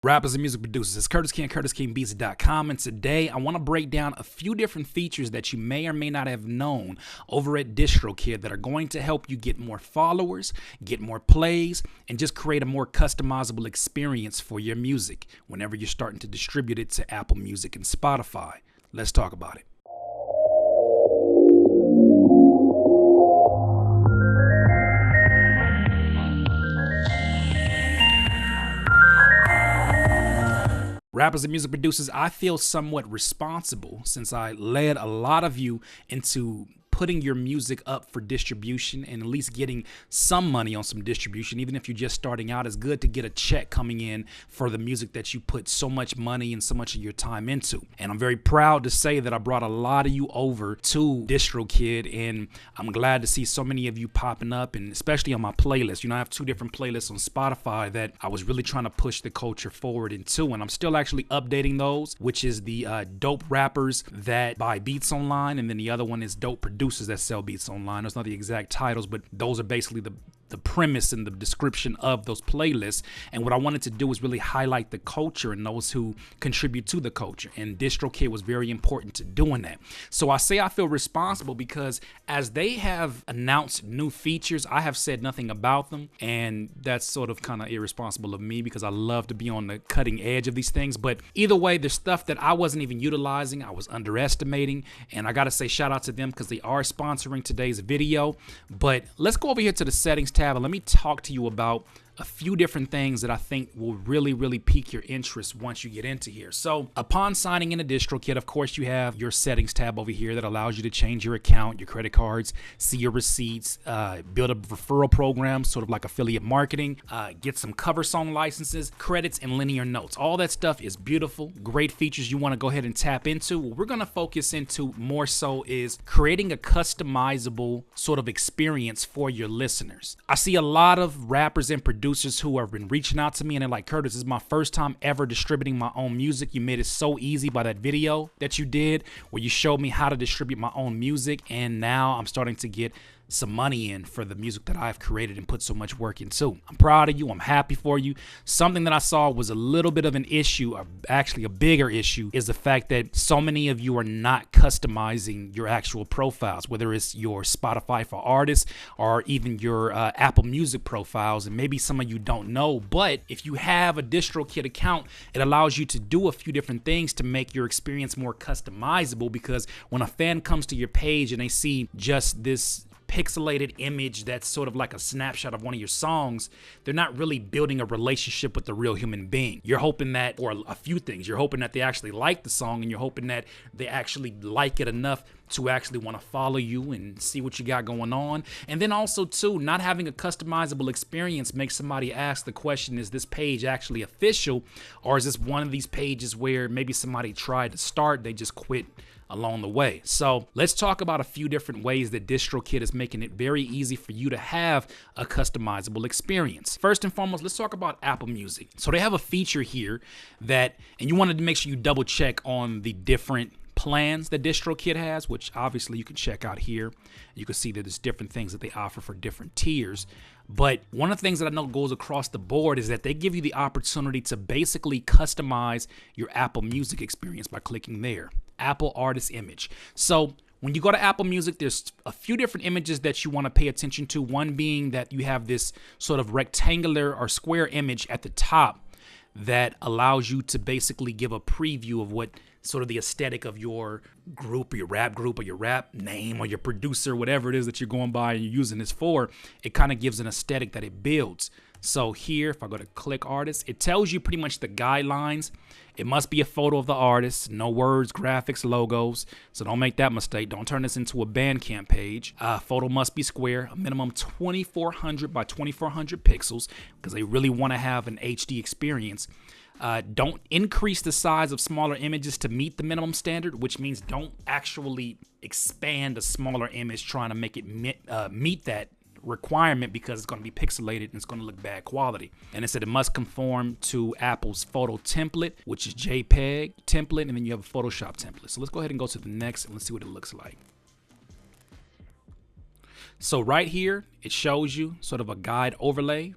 Rappers and music producers, it's Curtis King, CurtisKingBeats.com, and today I want to break down a few different features that you may or may not have known over at DistroKid that are going to help you get more followers, get more plays, and just create a more customizable experience for your music whenever you're starting to distribute it to Apple Music and Spotify. Let's talk about it. Rappers and music producers, I feel somewhat responsible since I led a lot of you into putting your music up for distribution and at least getting some money on some distribution. Even if you're just starting out, it's good to get a check coming in for the music that you put so much money and so much of your time into. And I'm very proud to say that I brought a lot of you over to DistroKid, and I'm glad to see so many of you popping up, and especially on my playlist. You know, I have two different playlists on Spotify that I was really trying to push the culture forward into, and I'm still actually updating those, which is the dope rappers that buy beats online, and then the other one is dope producers that sell beats online. Those are not the exact titles, but those are basically the premise and the description of those playlists. And what I wanted to do is really highlight the culture and those who contribute to the culture. And DistroKid was very important to doing that. So I say I feel responsible because as they have announced new features, I have said nothing about them. And that's sort of kind of irresponsible of me because I love to be on the cutting edge of these things. But either way, there's stuff that I wasn't even utilizing. I was underestimating. And I got to say shout out to them because they are sponsoring today's video. But let's go over here to the settings tab and let me talk to you about a few different things that I think will really pique your interest once you get into here. So upon signing into DistroKid, of course, you have your settings tab over here that allows you to change your account, your credit cards, see your receipts, build a referral program, sort of like affiliate marketing, get some cover song licenses, credits, and linear notes. All that stuff is beautiful, great features you want to go ahead and tap into. What we're going to focus into more so is creating a customizable sort of experience for your listeners. I see a lot of rappers and producers who have been reaching out to me and they're like, Curtis, this is my first time ever distributing my own music. You made it so easy by that video that you did where you showed me how to distribute my own music, and now I'm starting to get some money in for the music that I've created and put so much work into. I'm proud of you. I'm happy for you. Something that I saw was a little bit of an issue, or actually a bigger issue, is the fact that so many of you are not customizing your actual profiles, whether it's your Spotify for artists or even your Apple Music profiles. And maybe some of you don't know, but if you have a DistroKid account, it allows you to do a few different things to make your experience more customizable, because when a fan comes to your page and they see just this pixelated image that's sort of like a snapshot of one of your songs, they're not really building a relationship with the real human being. You're hoping that, or a few things, you're hoping that they actually like the song, and you're hoping that they actually like it enough to actually want to follow you and see what you got going on. And then also too, not having a customizable experience makes somebody ask the question, is this page actually official, or is this one of these pages where maybe somebody tried to start, they just quit along the way? So let's talk about a few different ways that DistroKid is making it very easy for you to have a customizable experience. First and foremost, let's talk about Apple Music. So they have a feature here that, and you wanted to make sure you double check on the different plans that DistroKid has, which obviously you can check out here. You can see that there's different things that they offer for different tiers. But one of the things that I know goes across the board is that they give you the opportunity to basically customize your Apple Music experience by clicking there. Apple Artist Image. So when you go to Apple Music, there's a few different images that you want to pay attention to. One being that you have this sort of rectangular or square image at the top that allows you to basically give a preview of what sort of the aesthetic of your group or your rap name or your producer, whatever it is that you're going by and you're using this for. It kind of gives an aesthetic that it builds. So here, if I go to click artist, it tells you pretty much the guidelines. It must be a photo of the artist, no words, graphics, logos. So don't make that mistake. Don't turn this into a Bandcamp page. Photo must be square, a minimum 2400 by 2400 pixels, because they really want to have an HD experience. Don't increase the size of smaller images to meet the minimum standard, which means don't actually expand a smaller image trying to make it meet that requirement, because it's going to be pixelated and it's going to look bad quality. And it said it must conform to Apple's photo template, which is JPEG template, and then you have a Photoshop template. So let's go ahead and go to the next and let's see what it looks like. So right here, it shows you sort of a guide overlay.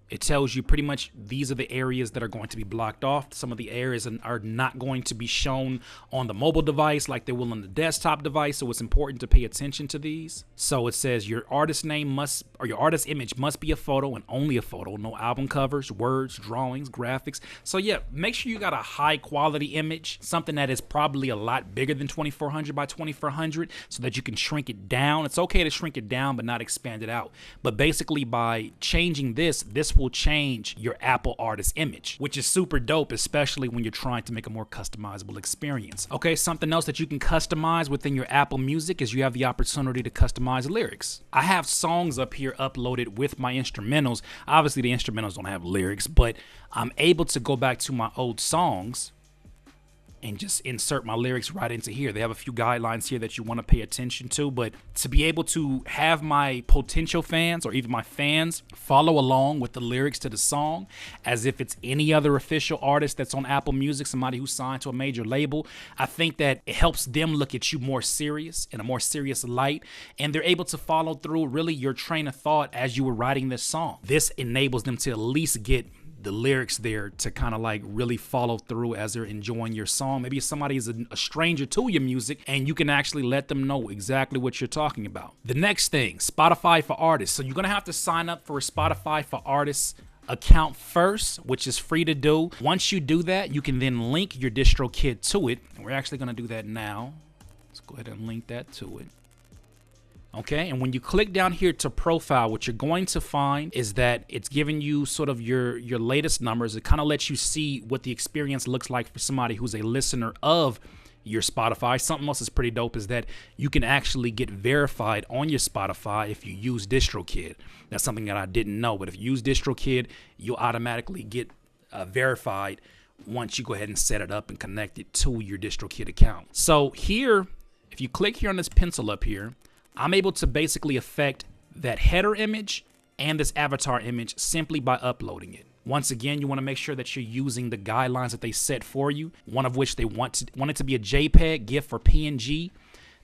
It tells you pretty much these are the areas that are going to be blocked off. Some of the areas are not going to be shown on the mobile device like they will on the desktop device. So it's important to pay attention to these. So it says your artist name your artist image must be a photo and only a photo. No album covers, words, drawings, graphics. So yeah, make sure you got a high quality image, something that is probably a lot bigger than 2400 by 2400 so that you can shrink it down. It's okay to shrink it down, but not expand it out. But basically by changing this will change your Apple artist image, which is super dope, especially when you're trying to make a more customizable experience. Okay, something else that you can customize within your Apple Music is you have the opportunity to customize lyrics. I have songs up here uploaded with my instrumentals. Obviously, the instrumentals don't have lyrics, but I'm able to go back to my old songs and just insert my lyrics right into here. They have a few guidelines here that you want to pay attention to, but to be able to have my potential fans or even my fans follow along with the lyrics to the song as if it's any other official artist that's on Apple Music, somebody who's signed to a major label, I think that it helps them look at you more serious, in a more serious light, and they're able to follow through really your train of thought as you were writing this song. This enables them to at least get the lyrics there to kind of like really follow through as they're enjoying your song. Maybe somebody is a stranger to your music and you can actually let them know exactly what you're talking about. The next thing, Spotify for Artists. So you're going to have to sign up for a Spotify for Artists account first, which is free to do. Once you do that, you can then link your DistroKid to it. And we're actually going to do that now. Let's go ahead and link that to it. Okay, and when you click down here to profile, what you're going to find is that it's giving you sort of your latest numbers. It kind of lets you see what the experience looks like for somebody who's a listener of your Spotify. Something else that's pretty dope is that you can actually get verified on your Spotify if you use DistroKid. That's something that I didn't know, but if you use DistroKid, you'll automatically get verified once you go ahead and set it up and connect it to your DistroKid account. So here, if you click here on this pencil up here, I'm able to basically affect that header image and this avatar image simply by uploading it. Once again, you want to make sure that you're using the guidelines that they set for you, one of which they want it to be a JPEG, GIF, or PNG.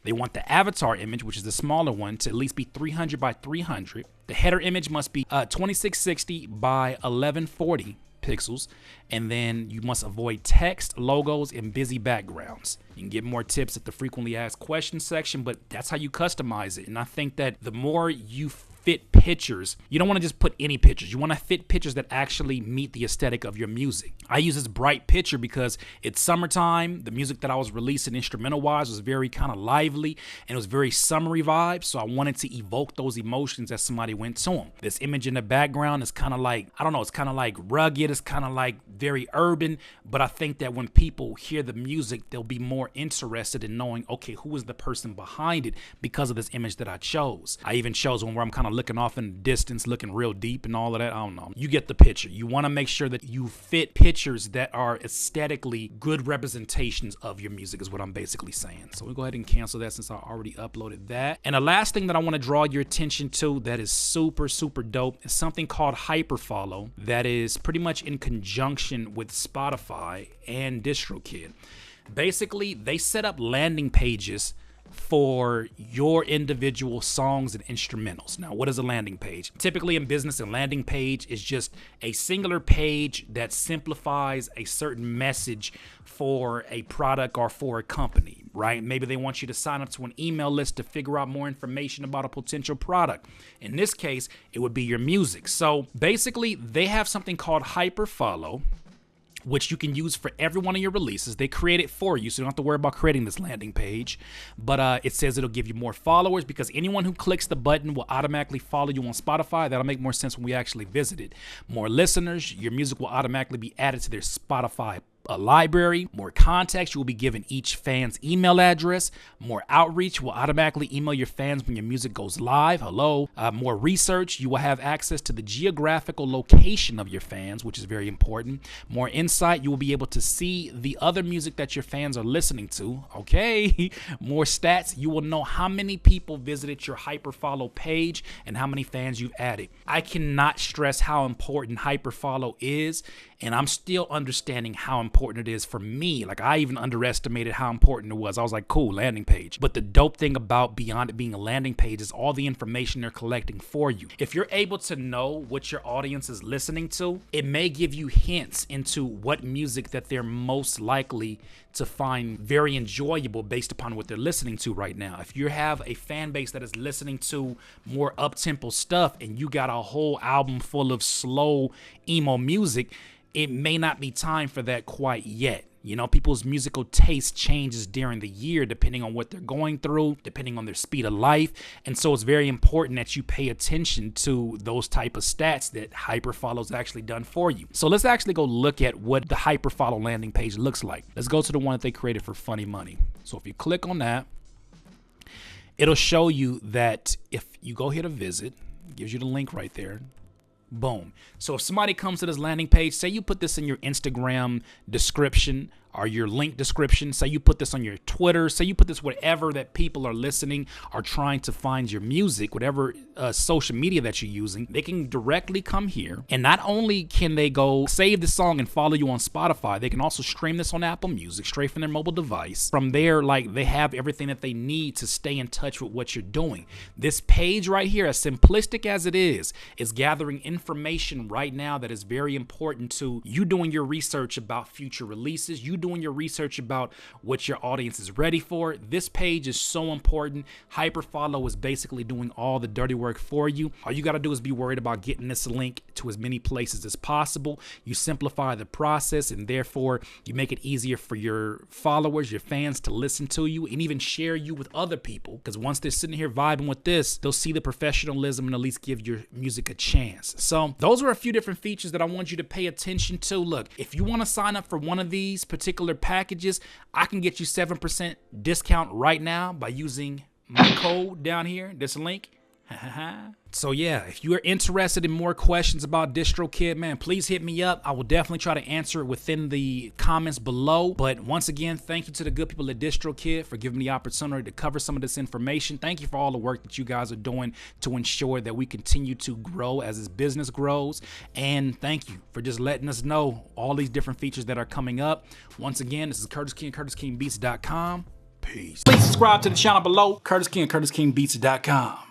They want the avatar image, which is the smaller one, to at least be 300 by 300. The header image must be 2660 by 1140 pixels, and then you must avoid text, logos, and busy backgrounds. You can get more tips at the frequently asked questions section, but that's how you customize it. And I think that the more you fit pictures, you don't want to just put any pictures. You want to fit pictures that actually meet the aesthetic of your music. I use this bright picture because it's summertime. The music that I was releasing instrumental wise was very kind of lively and it was very summery vibes. So I wanted to evoke those emotions as somebody went to them. This image in the background is kind of like, I don't know, it's kind of like rugged. It's kind of like very urban. But I think that when people hear the music, they'll be more interested in knowing, okay, who is the person behind it because of this image that I chose. I even chose one where I'm kind of looking off in the distance, looking real deep and all of that. I don't know. You get the picture. You want to make sure that you fit pictures that are aesthetically good representations of your music is what I'm basically saying. So we'll go ahead and cancel that since I already uploaded that. And the last thing that I want to draw your attention to that is super, super dope is something called Hyperfollow that is pretty much in conjunction with Spotify and DistroKid. Basically, they set up landing pages for your individual songs and instrumentals. Now, what is a landing page? Typically in business, a landing page is just a singular page that simplifies a certain message for a product or for a company, right? Maybe they want you to sign up to an email list to figure out more information about a potential product. In this case, it would be your music. So basically, they have something called Hyperfollow, which you can use for every one of your releases. They create it for you, so you don't have to worry about creating this landing page. But it says it'll give you more followers because anyone who clicks the button will automatically follow you on Spotify. That'll make more sense when we actually visit it. More listeners, your music will automatically be added to their Spotify library. More context, you will be given each fan's email address. More outreach, will automatically email your fans when your music goes live. Hello. More research, you will have access to the geographical location of your fans, which is very important. More insight, you will be able to see the other music that your fans are listening to. Okay. More stats, you will know how many people visited your Hyperfollow page and how many fans you've added. I cannot stress how important Hyperfollow is, and I'm still understanding how important important it is for me. Like, I even underestimated how important it was. I was like, cool, landing page. But the dope thing about beyond it being a landing page is all the information they're collecting for you. If you're able to know what your audience is listening to, it may give you hints into what music that they're most likely to find very enjoyable based upon what they're listening to right now. If you have a fan base that is listening to more up-tempo stuff and you got a whole album full of slow emo music, it may not be time for that quite yet. You know, people's musical taste changes during the year depending on what they're going through, depending on their speed of life. And so it's very important that you pay attention to those type of stats that Hyperfollow's actually done for you. So let's actually go look at what the Hyperfollow landing page looks like. Let's go to the one that they created for Funny Money. So if you click on that, it'll show you that if you go here to visit, it gives you the link right there. Boom. So if somebody comes to this landing page, say you put this in your Instagram description or your link description, say you put this on your Twitter, say you put this whatever that people are listening are trying to find your music, whatever social media that you're using, they can directly come here. And not only can they go save the song and follow you on Spotify, they can also stream this on Apple Music straight from their mobile device. From there, like, they have everything that they need to stay in touch with what you're doing. This page right here, as simplistic as it is gathering information right now that is very important to you doing your research about future releases, you doing your research about what your audience is ready for. This page is so important. Hyperfollow is basically doing all the dirty work for you. All you got to do is be worried about getting this link to as many places as possible. You simplify the process, and therefore you make it easier for your followers, your fans, to listen to you and even share you with other people. Because once they're sitting here vibing with this, they'll see the professionalism and at least give your music a chance. So those are a few different features that I want you to pay attention to. Look, if you want to sign up for one of these particular packages, I can get you 7% discount right now by using my code down here, this link. So yeah, if you are interested in more questions about DistroKid, man, please hit me up. I will definitely try to answer it within the comments below. But once again, thank you to the good people at DistroKid for giving me the opportunity to cover some of this information. Thank you for all the work that you guys are doing to ensure that we continue to grow as this business grows. And thank you for just letting us know all these different features that are coming up. Once again, this is Curtis King, CurtisKingBeats.com. Peace. Please subscribe to the channel below, Curtis King, CurtisKingBeats.com.